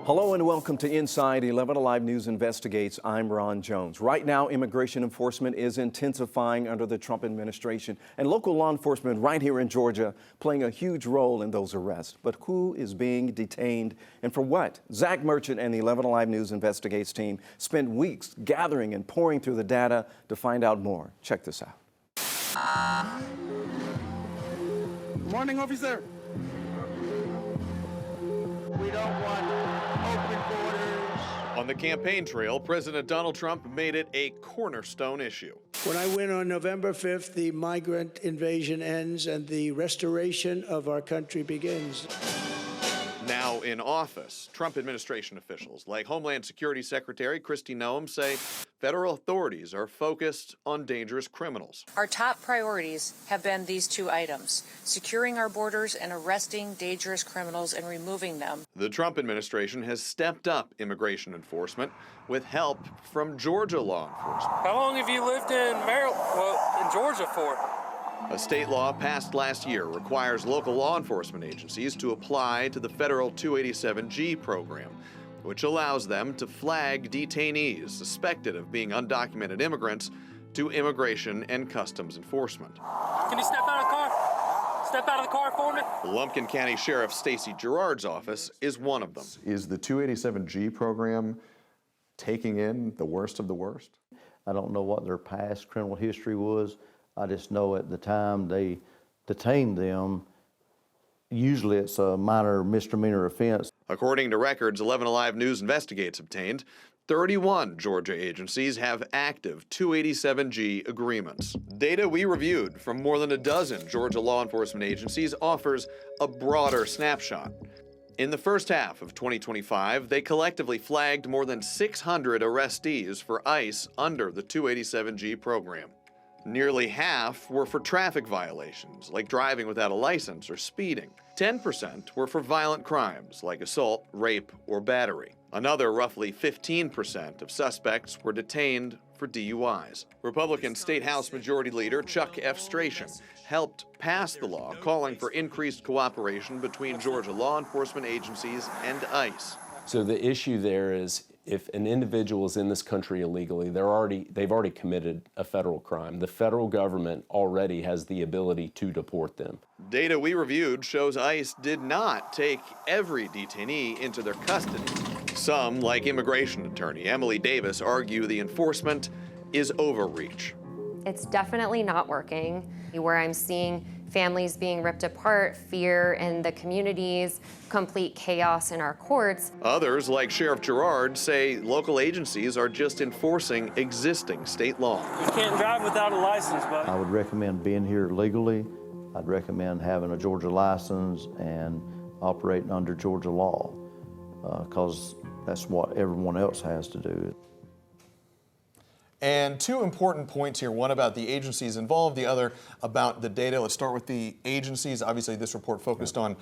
Hello and welcome to Inside 11Alive News Investigates. I'm Ron Jones. Right now, immigration enforcement is intensifying under the Trump administration, and local law enforcement right here in Georgia playing a huge role in those arrests. But who is being detained and for what? Zach Merchant and the 11Alive News Investigates team spent weeks gathering and pouring through the data to find out more. Check this out. Good morning, officer. We don't want open borders. On the campaign trail, President Donald Trump made it a cornerstone issue. When I win on November 5th, the migrant invasion ends and the restoration of our country begins. Now in office, Trump administration officials like Homeland Security Secretary Kristi Noem say federal authorities are focused on dangerous criminals. Our top priorities have been these two items: securing our borders and arresting dangerous criminals and removing them. The Trump administration has stepped up immigration enforcement with help from Georgia law enforcement. How long have you lived in in Georgia for? A state law passed last year requires local law enforcement agencies to apply to the federal 287G program, which allows them to flag detainees suspected of being undocumented immigrants to Immigration and Customs Enforcement. Can you step out of the car? Step out of the car for me? Lumpkin County Sheriff Stacey Gerard's office is one of them. Is the 287G program taking in the worst of the worst? I don't know what their past criminal history was. I just know at the time they detained them, usually it's a minor misdemeanor offense. According to records 11Alive News Investigates obtained, 31 Georgia agencies have active 287G agreements. Data we reviewed from more than a dozen Georgia law enforcement agencies offers a broader snapshot. In the first half of 2025, they collectively flagged more than 600 arrestees for ICE under the 287G program. Nearly half were for traffic violations, like driving without a license or speeding. 10% were for violent crimes, like assault, rape, or battery. Another roughly 15% of suspects were detained for DUIs. Republican State House Majority Leader Chuck F. Strachan helped pass the law calling for increased cooperation between Georgia law enforcement agencies and ICE. So the issue there is, if an individual is in this country illegally, they've already committed a federal crime. The federal government already has the ability to deport them. Data we reviewed shows ICE did not take every detainee into their custody. Some, like immigration attorney Emily Davis, argue the enforcement is overreach. It's definitely not working. Where I'm seeing families being ripped apart, fear in the communities, complete chaos in our courts. Others, like Sheriff Gerard, say local agencies are just enforcing existing state law. You can't drive without a license, but I would recommend being here legally. I'd recommend having a Georgia license and operating under Georgia law, because that's what everyone else has to do. And two important points here, one about the agencies involved, the other about the data. Let's start with the agencies. Obviously, this report focused on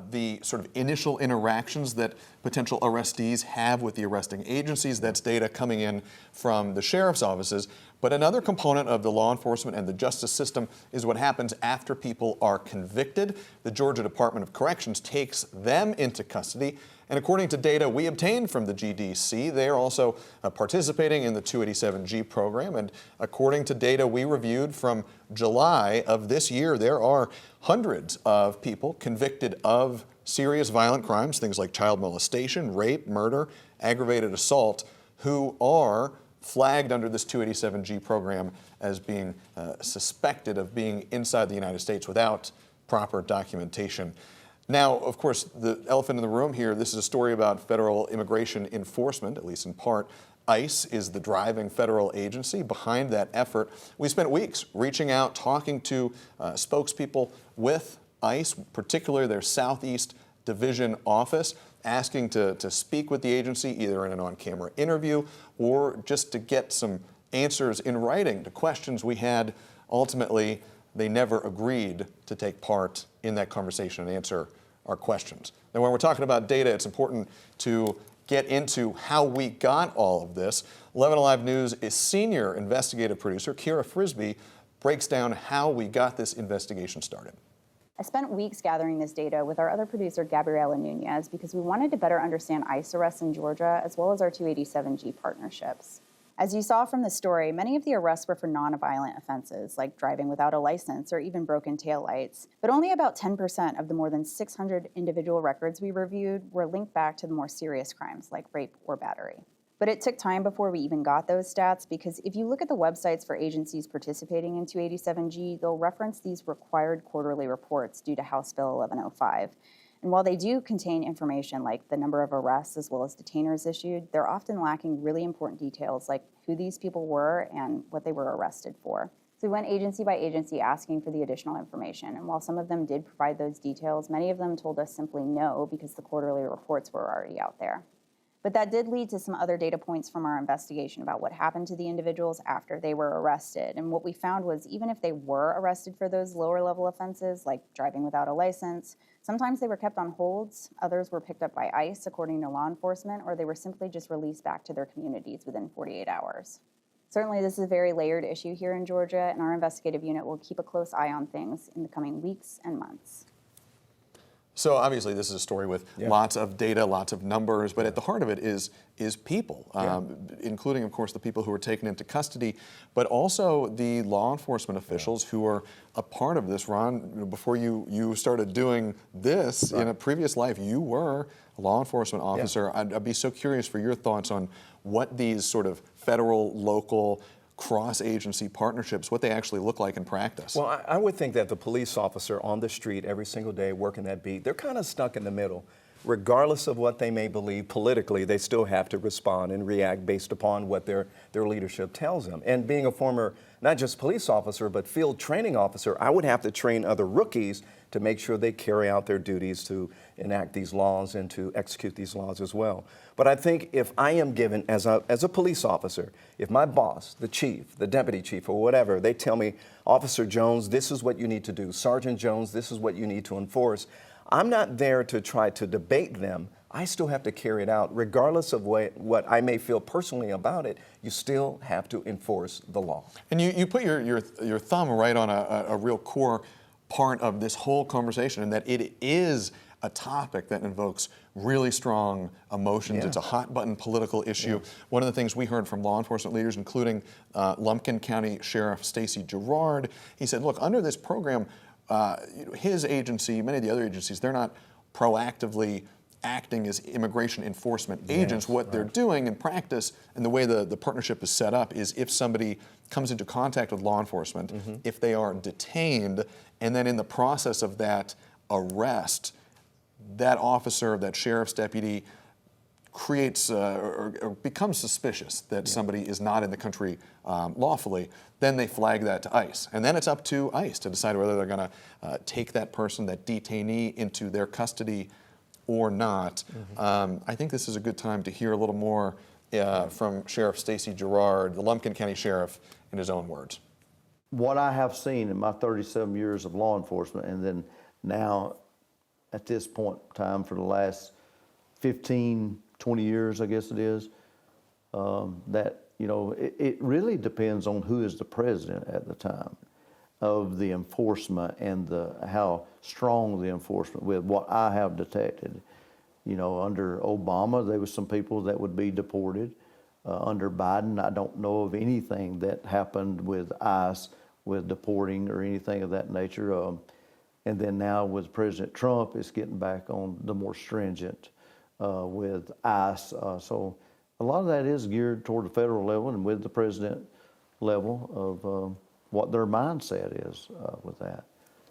the sort of initial interactions that potential arrestees have with the arresting agencies. That's data coming in from the sheriff's offices. But another component of the law enforcement and the justice system is what happens after people are convicted. The Georgia Department of Corrections takes them into custody. And according to data we obtained from the GDC, they are also participating in the 287G program. And according to data we reviewed from July of this year, there are hundreds of people convicted of serious violent crimes, things like child molestation, rape, murder, aggravated assault, who are flagged under this 287G program as being suspected of being inside the United States without proper documentation. Now, of course, the elephant in the room here, this is a story about federal immigration enforcement, at least in part. ICE is the driving federal agency behind that effort. We spent weeks reaching out, talking to spokespeople with ICE, particularly their Southeast Division office, asking to speak with the agency either in an on-camera interview or just to get some answers in writing to questions we had. Ultimately, they never agreed to take part in that conversation and answer our questions. Now, when we're talking about data, it's important to get into how we got all of this. 11Alive News is senior investigative producer Kira Frisbee breaks down how we got this investigation started. I spent weeks gathering this data with our other producer, Gabriela Nunez, because we wanted to better understand ICE arrests in Georgia, as well as our 287G partnerships. As you saw from the story, many of the arrests were for nonviolent offenses, like driving without a license or even broken taillights. But only about 10% of the more than 600 individual records we reviewed were linked back to the more serious crimes, like rape or battery. But it took time before we even got those stats, because if you look at the websites for agencies participating in 287G, they'll reference these required quarterly reports due to House Bill 1105. And while they do contain information like the number of arrests as well as detainers issued, they're often lacking really important details like who these people were and what they were arrested for. So we went agency by agency asking for the additional information. And while some of them did provide those details, many of them told us simply no because the quarterly reports were already out there. But that did lead to some other data points from our investigation about what happened to the individuals after they were arrested. And what we found was even if they were arrested for those lower level offenses, like driving without a license, sometimes they were kept on holds, others were picked up by ICE according to law enforcement, or they were simply just released back to their communities within 48 hours. Certainly this is a very layered issue here in Georgia, and our investigative unit will keep a close eye on things in the coming weeks and months. So obviously this is a story with lots of data, lots of numbers, but at the heart of it is people, including, of course, the people who were taken into custody, but also the law enforcement officials who are a part of this. Ron, before you started doing this in a previous life, you were a law enforcement officer. I'd be so curious for your thoughts on what these sort of federal, local, cross-agency partnerships, what they actually look like in practice. Well, I would think that the police officer on the street every single day working that beat, they're kind of stuck in the middle. Regardless of what they may believe politically, they still have to respond and react based upon what their leadership tells them. And being a former, not just police officer, but field training officer, I would have to train other rookies to make sure they carry out their duties to enact these laws and to execute these laws as well. But I think if I am given, as a police officer, if my boss, the chief, the deputy chief, or whatever, they tell me, Officer Jones, this is what you need to do. Sergeant Jones, this is what you need to enforce. I'm not there to try to debate them. I still have to carry it out. Regardless of what I may feel personally about it, you still have to enforce the law. And you put your thumb right on a real core part of this whole conversation, in that it is a topic that invokes really strong emotions. It's a hot button political issue. One of the things we heard from law enforcement leaders, including Lumpkin County Sheriff Stacy Gerard, he said, look, under this program, his agency, many of the other agencies, they're not proactively acting as immigration enforcement agents. What they're doing in practice, and the way the partnership is set up, is if somebody comes into contact with law enforcement, if they are detained, and then in the process of that arrest, that officer, that sheriff's deputy, creates or becomes suspicious that somebody is not in the country lawfully, then they flag that to ICE. And then it's up to ICE to decide whether they're going to take that person, that detainee, into their custody or not. I think this is a good time to hear a little more from Sheriff Stacy Gerard, the Lumpkin County Sheriff, in his own words. What I have seen in my 37 years of law enforcement, and then now at this point in time for the last 15, 20 years, I guess it is, that, you know, it really depends on who is the president at the time of the enforcement and how strong the enforcement. With what I have detected, you know, under Obama, there was some people that would be deported. Under Biden, I don't know of anything that happened with ICE, with deporting or anything of that nature. And then now with President Trump, it's getting back on the more stringent with ICE. So a lot of that is geared toward the federal level and with the president level of what their mindset is with that.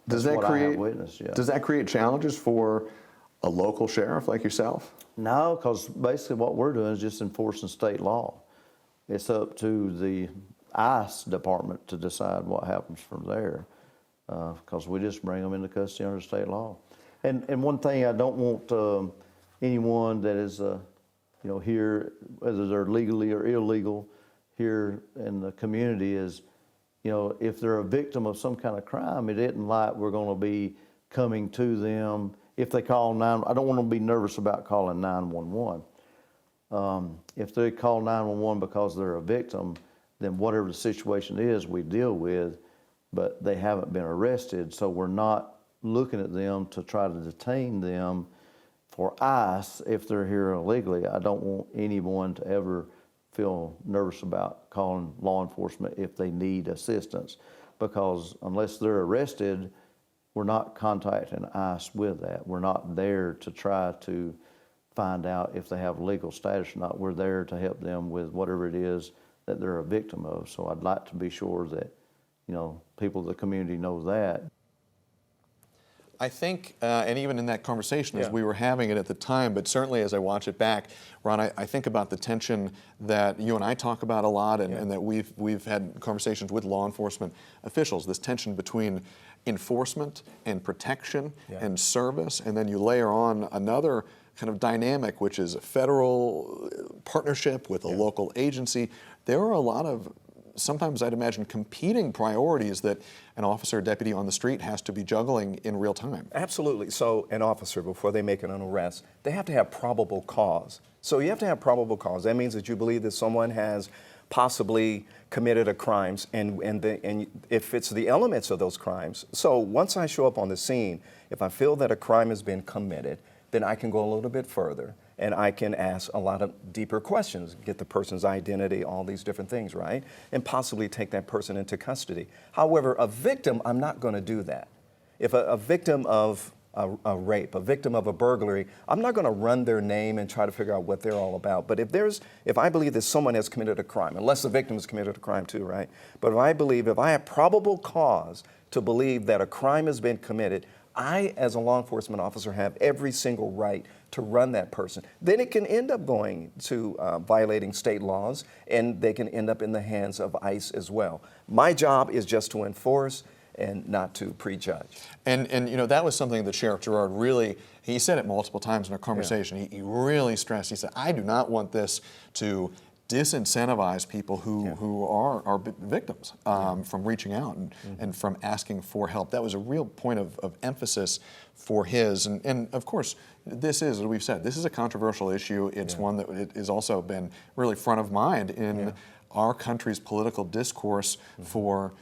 Does that create challenges for a local sheriff like yourself? No, because basically what we're doing is just enforcing state law. It's up to the ICE department to decide what happens from there, because we just bring them into custody under state law. And one thing I don't want anyone that is, you know, here, whether they're legally or illegal here in the community, is, you know, if they're a victim of some kind of crime, it isn't like we're going to be coming to them. If they call I don't want them to be nervous about calling 911. If they call 911 because they're a victim, then whatever the situation is, we deal with, but they haven't been arrested, so we're not looking at them to try to detain them for ICE if they're here illegally. I don't want anyone to ever feel nervous about calling law enforcement if they need assistance, because unless they're arrested, we're not contacting ICE with that. We're not there to try to find out if they have legal status or not. We're there to help them with whatever it is that they're a victim of. So I'd like to be sure that, people of the community know that. I think, and even in that conversation as we were having it at the time, but certainly as I watch it back, Ron, I think about the tension that you and I talk about a lot, and that we've had conversations with law enforcement officials, this tension between enforcement and protection and service, and then you layer on another kind of dynamic, which is a federal partnership with a local agency. There are a lot of, sometimes I'd imagine, competing priorities that an officer or deputy on the street has to be juggling in real time. Absolutely. So an officer, before they make an arrest, they have to have probable cause. So you have to have probable cause. That means that you believe that someone has possibly committed a crime, and it fits the elements of those crimes. So once I show up on the scene, if I feel that a crime has been committed, then I can go a little bit further and I can ask a lot of deeper questions, get the person's identity, all these different things, right? And possibly take that person into custody. However, a victim, I'm not going to do that. If a victim of a rape, a victim of a burglary, I'm not going to run their name and try to figure out what they're all about. But if I believe that someone has committed a crime, unless the victim has committed a crime too, right? But if I have probable cause to believe that a crime has been committed, I, as a law enforcement officer, have every single right to run that person. Then it can end up going to violating state laws, and they can end up in the hands of ICE as well. My job is just to enforce and not to prejudge. And that was something that Sheriff Girard really, he said it multiple times in our conversation. He really stressed, he said, I do not want this to disincentivize people who are victims from reaching out and from asking for help. That was a real point of emphasis for his. And of course, this is, as we've said, this is a controversial issue. It's one that has also been really front of mind in our country's political discourse for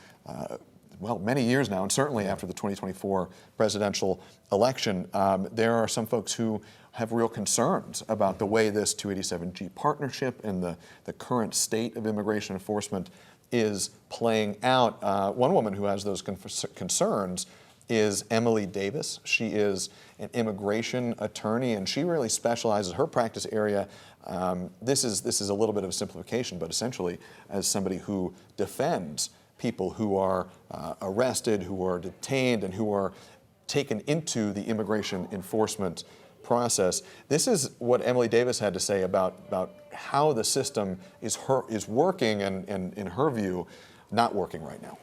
many years now, and certainly after the 2024 presidential election. There are some folks who have real concerns about the way this 287G partnership and the current state of immigration enforcement is playing out. One woman who has those concerns is Emily Davis. She is an immigration attorney, and she really specializes, her practice area, this is a little bit of a simplification, but essentially as somebody who defends people who are arrested, who are detained, and who are taken into the immigration enforcement process. This is what Emily Davis had to say about how the system is working and in her view, not working right now.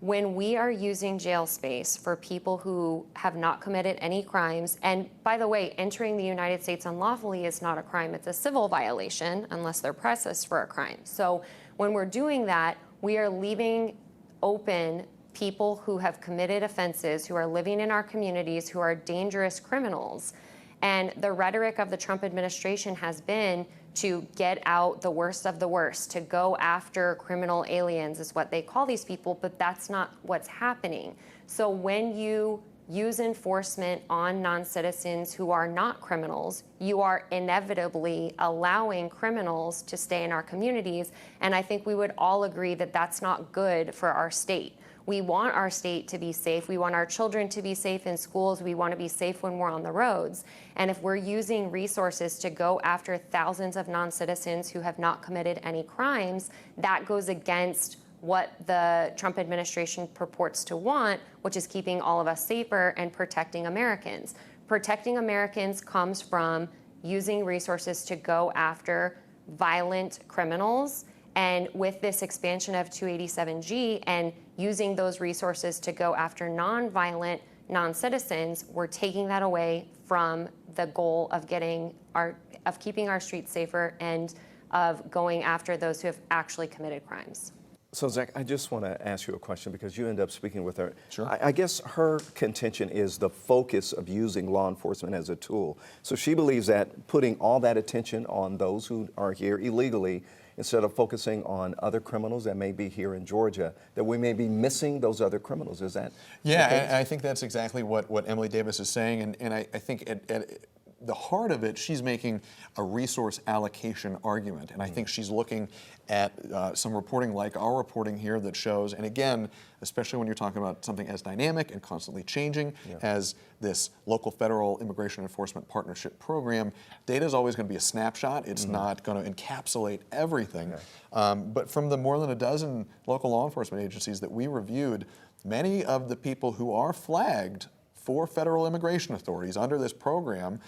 When we are using jail space for people who have not committed any crimes, and by the way, entering the United States unlawfully is not a crime, it's a civil violation unless they're processed for a crime. So when we're doing that, we are leaving open people who have committed offenses, who are living in our communities, who are dangerous criminals. And the rhetoric of the Trump administration has been to get out the worst of the worst, to go after criminal aliens is what they call these people, but that's not what's happening. So when you use enforcement on non-citizens who are not criminals, you are inevitably allowing criminals to stay in our communities. And I think we would all agree that that's not good for our state. We want our state to be safe. We want our children to be safe in schools. We want to be safe when we're on the roads. And if we're using resources to go after thousands of non-citizens who have not committed any crimes, that goes against what the Trump administration purports to want, which is keeping all of us safer and protecting Americans. Protecting Americans comes from using resources to go after violent criminals. And with this expansion of 287G and using those resources to go after non-violent non-citizens, we're taking that away from the goal of keeping our streets safer and of going after those who have actually committed crimes. So, Zach, I just want to ask you a question because you end up speaking with her. Sure. I guess her contention is the focus of using law enforcement as a tool. So she believes that putting all that attention on those who are here illegally instead of focusing on other criminals that may be here in Georgia, that we may be missing those other criminals. Is that Yeah, the case? and I think that's exactly what Emily Davis is saying, and I think at the heart of it, she's making a resource allocation argument, and I think she's looking at some reporting like our reporting here that shows, and again, especially when you're talking about something as dynamic and constantly changing as this local federal immigration enforcement partnership program, data is always going to be a snapshot. It's not going to encapsulate everything. But from the more than a dozen local law enforcement agencies that we reviewed, many of the people who are flagged for federal immigration authorities under this program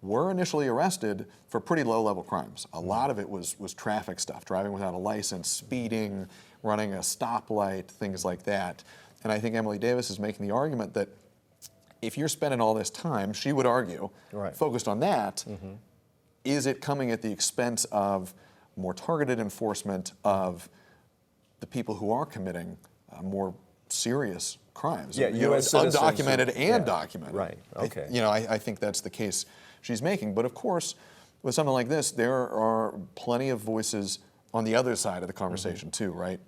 were initially arrested for pretty low-level crimes. A lot of it was traffic stuff, driving without a license, speeding, running a stoplight, things like that. And I think Emily Davis is making the argument that if you're spending all this time, she would argue, focused on that, is it coming at the expense of more targeted enforcement of the people who are committing more serious crimes? Yeah, U.S. citizens undocumented and documented. Right, okay. I think that's the case she's making. But of course, with something like this, there are plenty of voices on the other side of the conversation too, right?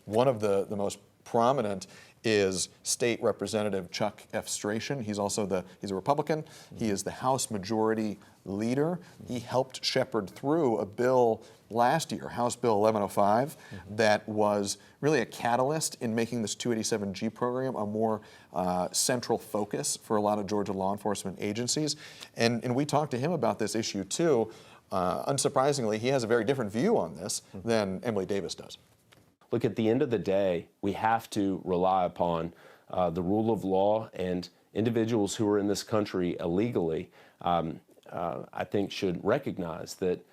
One of the most prominent is State Representative Chuck F. Strachan. He's a Republican. He is the House Majority Leader. He helped shepherd through a bill last year, House Bill 1105, that was really a catalyst in making this 287G program a more central focus for a lot of Georgia law enforcement agencies. And we talked to him about this issue too. Unsurprisingly, he has a very different view on this than Emily Davis does. Look, at the end of the day, we have to rely upon the rule of law, and individuals who are in this country illegally, I think, should recognize that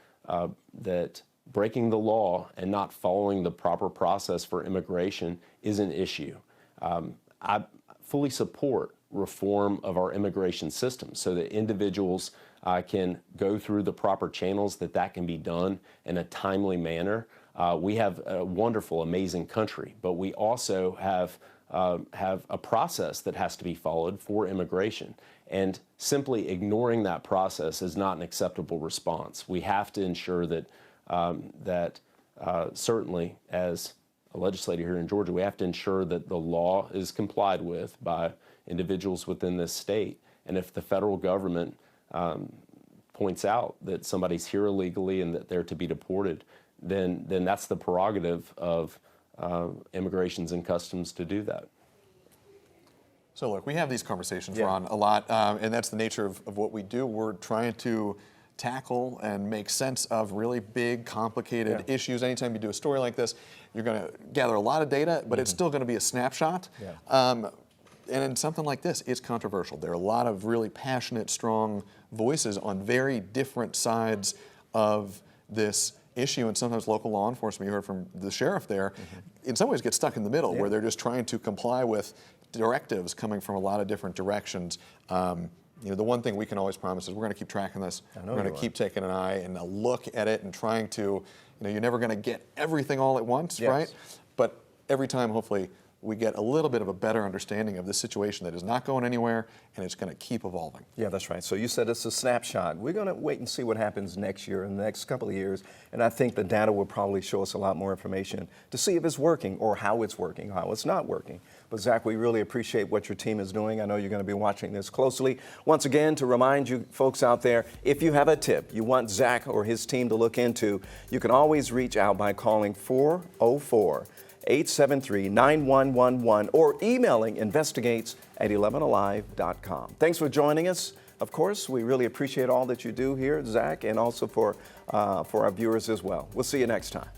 that breaking the law and not following the proper process for immigration is an issue. I fully support reform of our immigration system so that individuals can go through the proper channels, that can be done in a timely manner. We have a wonderful, amazing country, but we also have a process that has to be followed for immigration. And simply ignoring that process is not an acceptable response. We have to ensure that certainly as a legislator here in Georgia, we have to ensure that the law is complied with by individuals within this state. And if the federal government points out that somebody's here illegally and that they're to be deported, then that's the prerogative of Immigrations and Customs to do that. So look, we have these conversations, Ron, a lot, and that's the nature of what we do. We're trying to tackle and make sense of really big, complicated issues. Anytime you do a story like this, you're going to gather a lot of data, but it's still going to be a snapshot. And in something like this, it's controversial. There are a lot of really passionate, strong voices on very different sides of this issue, and sometimes local law enforcement, you heard from the sheriff there, in some ways get stuck in the middle where they're just trying to comply with directives coming from a lot of different directions. The one thing we can always promise is we're going to keep tracking this. We're going to keep taking an eye and a look at it and trying to, you're never going to get everything all at once, right? But every time, hopefully, we get a little bit of a better understanding of this situation that is not going anywhere, and it's going to keep evolving. Yeah, that's right. So you said it's a snapshot. We're going to wait and see what happens next year, in the next couple of years, and I think the data will probably show us a lot more information to see if it's working or how it's working, how it's not working. But Zach, we really appreciate what your team is doing. I know you're going to be watching this closely. Once again, to remind you folks out there, if you have a tip you want Zach or his team to look into, you can always reach out by calling 404-873-9111 or emailing investigates@11alive.com. Thanks for joining us. Of course, we really appreciate all that you do here, Zach, and also for our viewers as well. We'll see you next time.